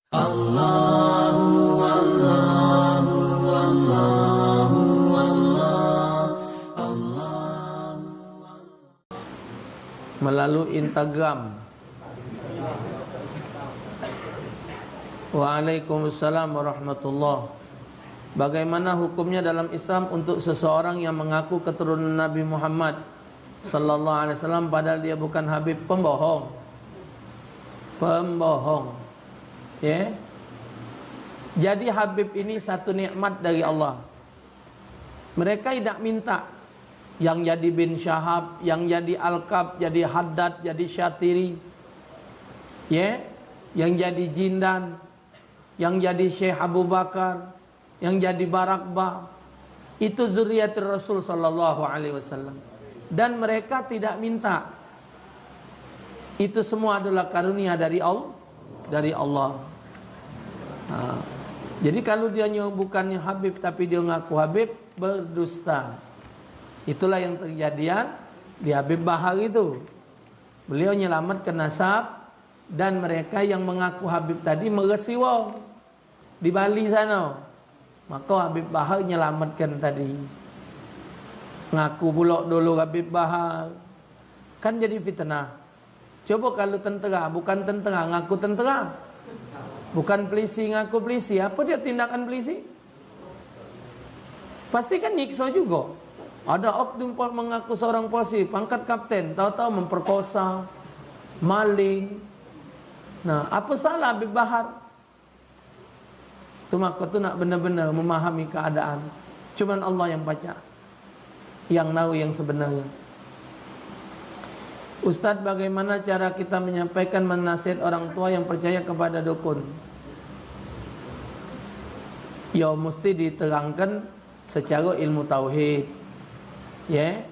Allahu Allahu Allahu Allah. Melalui Instagram. Waalaikumsalam warahmatullahi. Bagaimana hukumnya dalam Islam untuk seseorang yang mengaku keturunan Nabi Muhammad sallallahu alaihi wasallam padahal dia bukan Habib? Pembohong. Pembohong. Ya. Jadi Habib ini satu nikmat dari Allah. Mereka tidak minta yang jadi bin Syahab, yang jadi Alkab, jadi Haddad, jadi Syatiri. Ya, yang jadi Jindan, yang jadi Syekh Abu Bakar, yang jadi Barakbah. Itu zuriatul Rasul sallallahu alaihi wasallam. Dan mereka tidak minta. Itu semua adalah karunia dari Allah. Jadi kalau dia bukannya Habib tapi dia ngaku Habib, berdusta. Itulah yang terjadian di Habib Bahar itu. Beliau menyelamatkan nasab, dan mereka yang mengaku Habib tadi meresiwa di Bali sana. Maka Habib Bahar menyelamatkan tadi. Ngaku pula dulu Habib Bahar. Kan jadi fitnah. Coba kalau tentera, bukan tentera, ngaku tentera. Bukan polisi, ngaku polisi. Apa dia tindakan polisi? Pasti kan nyiksa juga. Ada oknum mengaku seorang polisi, pangkat kapten, tahu-tahu memperkosa, maling. Nah, apa salah Habib Bahar? Itu maka tu nak benar-benar memahami keadaan. Cuman Allah yang baca, yang tahu yang sebenarnya. Ustaz, bagaimana cara kita menyampaikan menasihat orang tua yang percaya kepada dukun? Ya, mesti diterangkan secara ilmu tauhid. Ya,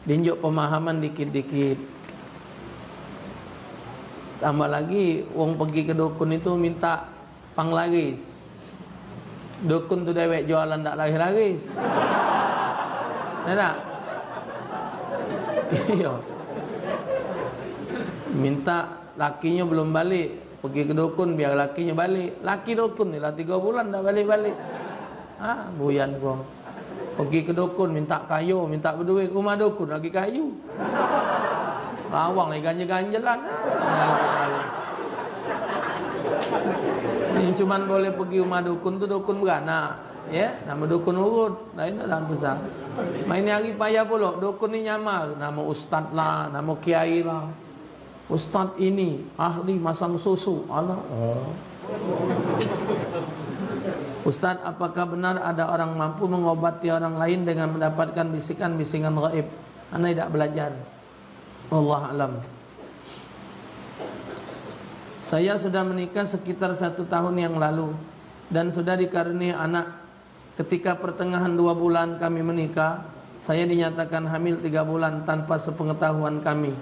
dinjuk pemahaman dikit-dikit. Tambah lagi, wong pergi ke dukun itu minta panglaris. Dukun tu dewek jualan tak laris-laris. Tak? Iya. Minta lakinya belum balik, pergi ke dukun biar lakinya balik. Laki dukun ni lah 3 bulan dah balik-balik. Buyan kau. Pergi ke dukun minta kayu, minta berduit, rumah dukun lagi kayu. Lawang lagi ganjel-ganjelan. Ini cuman boleh pergi rumah dukun tu dukun beranak. Ya, nama dukun urut, lain dalam besar. Main hari payah pula, dukun ni nyamar, nama ustaz lah, nama kiai lah. Ustaz ini ahli masang susu. Allah. Ustaz, apakah benar ada orang mampu mengobati orang lain dengan mendapatkan bisikan-bisikan gaib? Anda tidak belajar. Allah alam. Saya sudah menikah sekitar 1 tahun yang lalu dan sudah dikaruniai anak. Ketika pertengahan 2 bulan kami menikah, saya dinyatakan hamil 3 bulan tanpa sepengetahuan kami.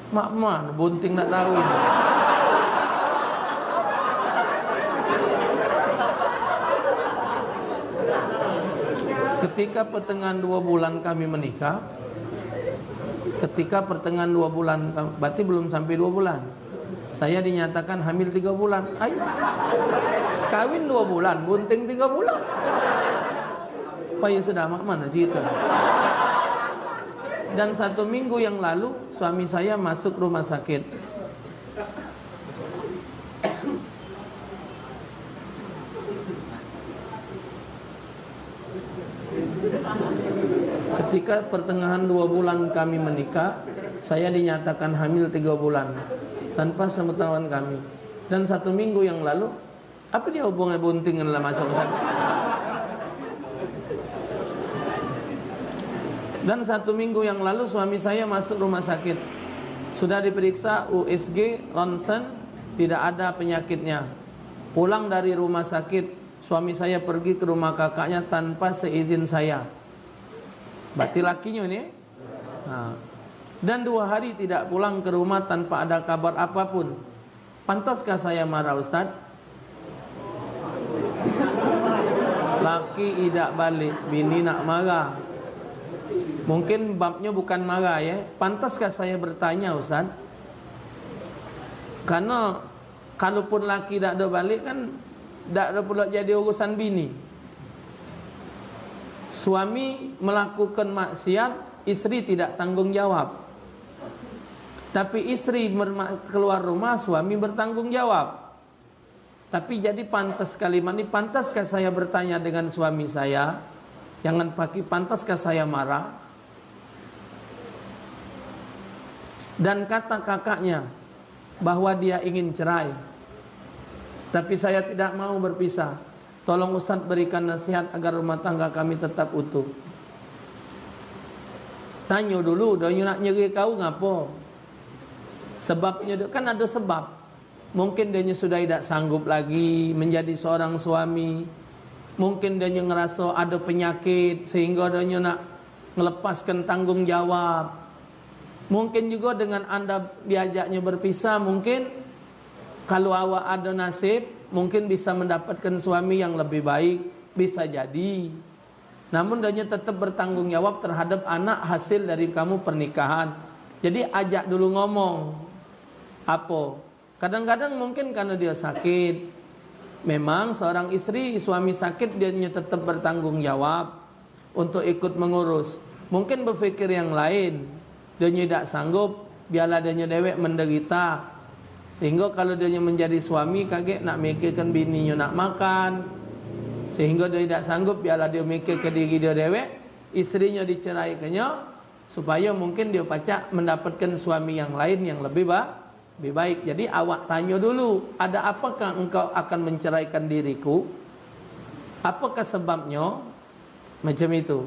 Mak man, bunting nak tahu ini. Ketika pertengahan 2 bulan kami menikah, berarti belum sampai 2 bulan, saya dinyatakan hamil 3 bulan. Ayo, kawin 2 bulan, bunting 3 bulan. Payah sudah mak mana cerita. Dan 1 minggu yang lalu suami saya masuk rumah sakit. Ketika pertengahan 2 bulan kami menikah, saya dinyatakan hamil 3 bulan tanpa sepengetahuan kami. Dan 1 minggu yang lalu, apa dia hubungannya bunting dalam masuk rumah sakit? Dan 1 minggu yang lalu suami saya masuk rumah sakit. Sudah diperiksa USG, ronsen, tidak ada penyakitnya. Pulang dari rumah sakit, suami saya pergi ke rumah kakaknya tanpa seizin saya. Berarti lakinya ni. Dan 2 hari tidak pulang ke rumah tanpa ada kabar apapun. Pantaskah saya marah, Ustaz? Laki tidak balik, bini nak marah. Mungkin babnya bukan marah ya. Pantaskah saya bertanya, Ustaz? Karena Kalaupun laki tak ada balik kan tak ada pula jadi urusan bini. Suami melakukan maksiat, istri tidak tanggung jawab. Tapi istri keluar rumah, suami bertanggung jawab. Tapi jadi pantas kalimat ini, pantaskah saya bertanya dengan suami saya? Jangan pakai pantaskah saya marah? Dan kata kakaknya bahwa dia ingin cerai, tapi saya tidak mau berpisah. Tolong Ustaz berikan nasihat agar rumah tangga kami tetap utuh. Tanya dulu, dia nak nyeri kau ngapo? Sebabnya kan ada sebab. Mungkin dia sudah tidak sanggup lagi menjadi seorang suami. Mungkin dia ngerasa ada penyakit sehingga dia nak melepaskan tanggung jawab. Mungkin juga dengan anda diajaknya berpisah, mungkin kalau awak ada nasib, mungkin bisa mendapatkan suami yang lebih baik, bisa jadi. Namun dia tetap bertanggung jawab terhadap anak hasil dari kamu pernikahan. Jadi ajak dulu ngomong. Apa? Kadang-kadang mungkin karena dia sakit. Memang seorang istri, suami sakit, dia tetap bertanggung jawab untuk ikut mengurus. Mungkin berpikir yang lain. Dia tidak sanggup, biarlah dia dewek menderita. Sehingga kalau dia menjadi suami kaget nak mikirkan bininya nak makan. Sehingga dia tidak sanggup, biarlah dia mikir ke diri dia dewek, istrinya diceraikannya, supaya mungkin dia pacak mendapatkan suami yang lain yang lebih baik. Jadi awak tanya dulu, ada apakah engkau akan menceraikan diriku? Apakah sebabnya? Macam itu.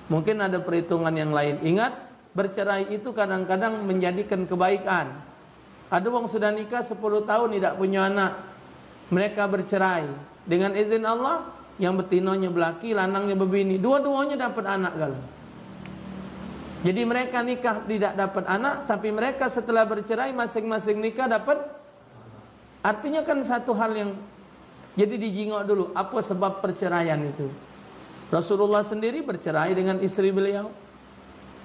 Mungkin ada perhitungan yang lain. Ingat, bercerai itu kadang-kadang menjadikan kebaikan. Ada orang sudah nikah 10 tahun tidak punya anak, mereka bercerai. Dengan izin Allah, yang betinonya belaki, lanangnya berbini, dua-duanya dapat anak kalau. Jadi mereka nikah tidak dapat anak, tapi mereka setelah bercerai masing-masing nikah dapat. Artinya kan satu hal yang jadi dijingok dulu, apa sebab perceraian itu? Rasulullah sendiri bercerai dengan istri beliau.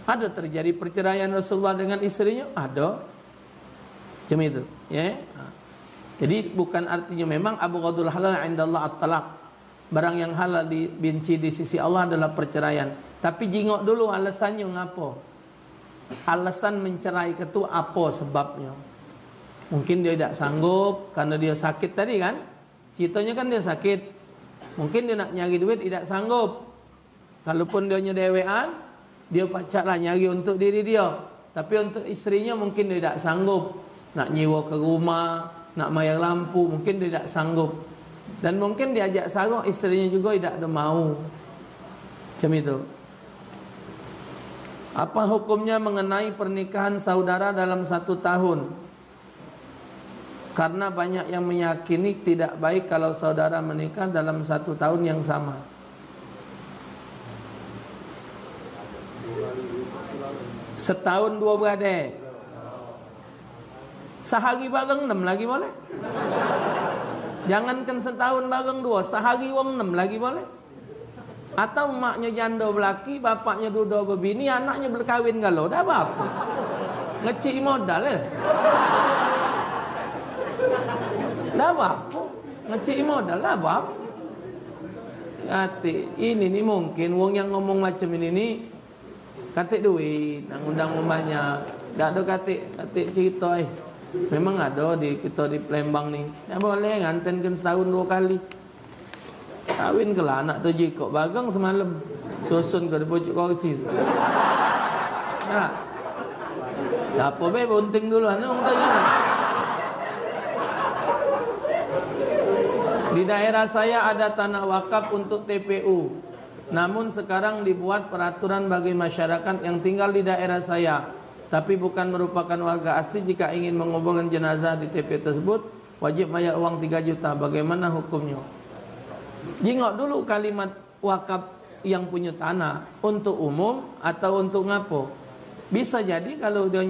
Ada terjadi perceraian Rasulullah dengan istrinya? Ada. Macam itu, ya. Jadi bukan artinya memang abghadul halal indallah at-talaq. Barang yang halal dibenci di sisi Allah adalah perceraian. Tapi jingok dulu alasannya ngapa? Alasan mencerai itu apa sebabnya? Mungkin dia tidak sanggup karena dia sakit tadi kan? Ceritanya kan dia sakit. Mungkin dia nak nyari duit tidak sanggup. Kalaupun dia nyedewean, dia pacaklah nyari untuk diri dia. Tapi untuk istrinya mungkin dia tidak sanggup. Nak nyewa ke rumah, nak bayar lampu, mungkin dia tidak sanggup. Dan mungkin diajak sarung, istrinya juga tidak ada mau. Macam itu. Apa hukumnya mengenai pernikahan saudara dalam 1 tahun? Karena banyak yang meyakini tidak baik kalau saudara menikah dalam 1 tahun yang sama. Setahun 2 beradik. Sehari bareng 6 lagi boleh? Jangankan setahun bareng 2, sehari wong 6 lagi boleh? Atau maknya janda belaki, bapaknya duda berbini, anaknya berkahwin galau, dah apa? Ngecik modal dah apa? Ngecik modal dah apa? Kata ini ni mungkin wong yang ngomong macam ini ni kata duit, nak undang banyak. Tak ada kata cerita memang ada di kita di Palembang ni. Tak boleh ngantenkan setahun 2 kali. Kawin ke lah anak tu jikok bagang semalam. Susun ke di pojok kursi. Nah. Siapa be bunting dulu anu orang tanya. Di daerah saya ada tanah wakaf untuk TPU. Namun sekarang dibuat peraturan bagi masyarakat yang tinggal di daerah saya, tapi bukan merupakan warga asli. Jika ingin menguburkan jenazah di TPU tersebut, wajib bayar uang 3 juta. Bagaimana hukumnya? Jingok dulu kalimat wakaf yang punya tanah untuk umum atau untuk ngapo. Bisa jadi kalau dia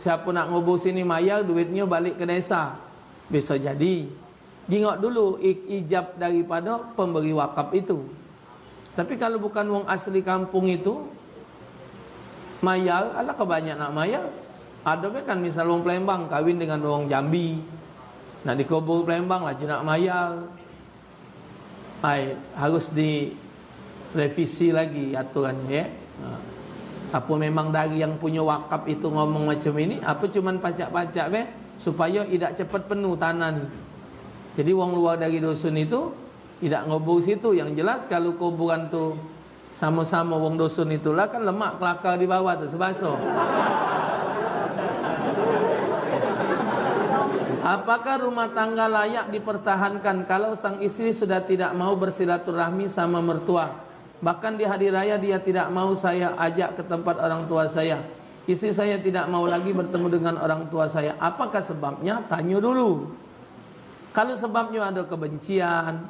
siapa nak ngubur sini mayar duitnya balik ke desa. Bisa jadi. Jingok dulu ijab daripada pemberi wakaf itu. Tapi kalau bukan wong asli kampung itu mayar, ala kebanyak nak mayar. Ada kan misal wong Palembang kawin dengan wong Jambi. Nak dikubur Palembang laju nak mayar. Harus direvisi lagi aturannya ya. Apa memang dari yang punya wakaf itu ngomong macam ini, apa cuman pacak-pacak supaya tidak cepat penuh tanah ni. Jadi wong luar dari dusun itu tidak ngubur situ. Yang jelas kalau kuburan tu sama-sama wong dusun itulah, kan lemak kelakar di bawah tu sebasuh. Apakah rumah tangga layak dipertahankan kalau sang istri sudah tidak mau bersilaturahmi sama mertua? Bahkan di hari raya dia tidak mau saya ajak ke tempat orang tua saya. Istri saya tidak mau lagi bertemu dengan orang tua saya. Apakah sebabnya? Tanya dulu. Kalau sebabnya ada kebencian,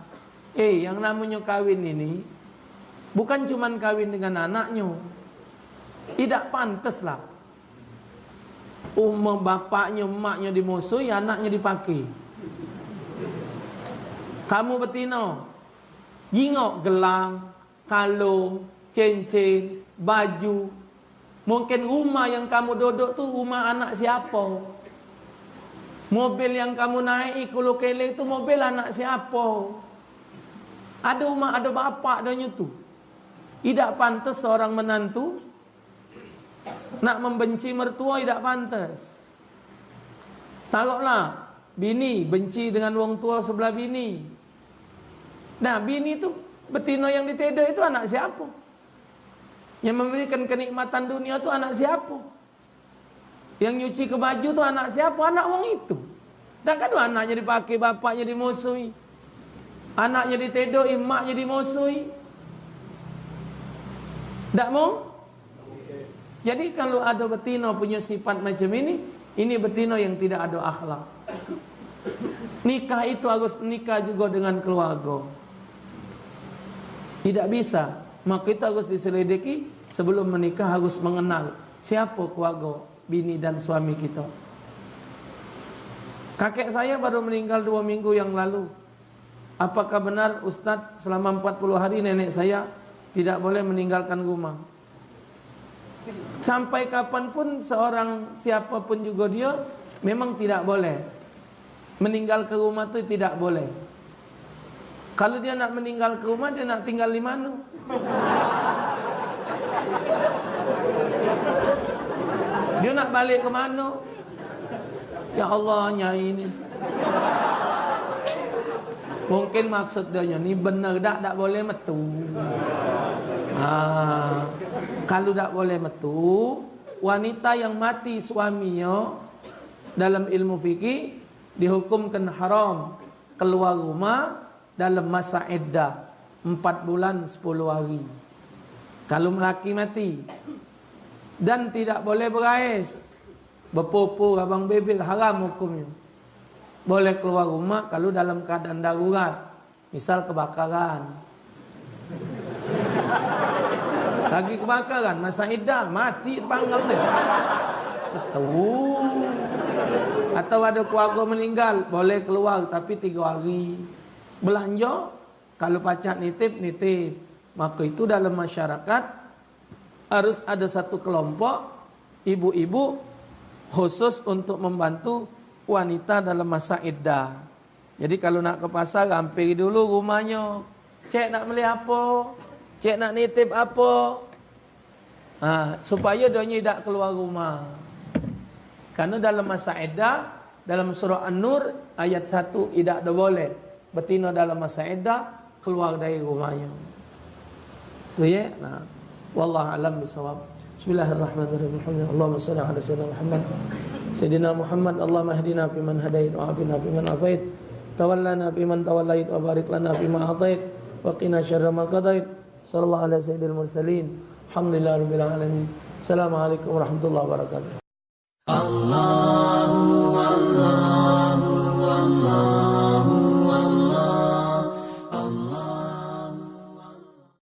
yang namanya kawin ini bukan cuman kawin dengan anaknya. Tidak pantaslah bapaknya, emaknya dimusuhi, anaknya dipakai. Kamu betina, jingok gelang, kalung, cincin, baju. Mungkin rumah yang kamu duduk tu rumah anak siapa? Mobil yang kamu naik kulu kele itu mobil anak siapa? Ada rumah, ada bapak dan itu. Tidak pantas seorang menantu nak membenci mertua, tidak pantas. Taruhlah bini benci dengan wong tua sebelah bini. Nah, bini itu betina yang diteda itu anak siapa? Yang memberikan kenikmatan dunia itu anak siapa? Yang nyuci ke baju itu anak siapa? Anak wong itu. Dan kan anaknya dipakai, bapaknya dimusuhi. Anaknya diteda, emaknya dimusuhi. Tak mau? Jadi kalau ada betina punya sifat macam ini betina yang tidak ada akhlak. Nikah itu harus nikah juga dengan keluarga. Tidak bisa. Maka kita harus diselidiki sebelum menikah, harus mengenal siapa keluarga bini dan suami kita. Kakek saya baru meninggal 2 minggu yang lalu. Apakah benar Ustaz selama 40 hari nenek saya tidak boleh meninggalkan rumah? Sampai kapanpun seorang siapapun juga dia memang tidak boleh meninggal ke rumah itu, tidak boleh. Kalau dia nak meninggal ke rumah, dia nak tinggal di mana? Dia nak balik ke mana? Ya Allah, nyai ini mungkin maksud dia ni benar tak boleh metu. Kalau tak boleh metu, wanita yang mati suaminya dalam ilmu fikih dihukumkan haram keluar rumah dalam masa iddah 4 bulan 10 hari. Kalau lelaki mati, dan tidak boleh berais, berpupur, abang bebek, haram hukumnya. Boleh keluar rumah kalau dalam keadaan darurat, misal kebakaran. Lagi kebakaran, masa iddah, mati panggal dia. Betul. Atau ada keluarga meninggal, boleh keluar tapi 3 hari. Belanja, kalau pacak nitip. Maka itu dalam masyarakat harus ada satu kelompok ibu-ibu khusus untuk membantu wanita dalam masa iddah. Jadi kalau nak ke pasar, hampiri dulu rumahnya. Cek nak beli apa? Cek nak nitip apa? Supaya dia tidak keluar rumah. Karena dalam masa iddah, dalam surah An-Nur ayat 1, tidak ada boleh betina dalam masa iddah keluar dari rumahnya. Itu ya. Wallahu a'lam bishawab. Bismillahirrahmanirrahim. Allahumma shalli ala sayyidina Muhammad. Sayyidina Muhammad, Allahumma hdina fi man hadait wa afina fi man afait. Tawallana fi man tawallait wa barik lana fi ma atait wa qina syarra ma qadait. Sallallahu ala sayyidil mursalin. Alhamdulillahirabbil alamin. Assalamualaikum warahmatullahi wabarakatuh. Allah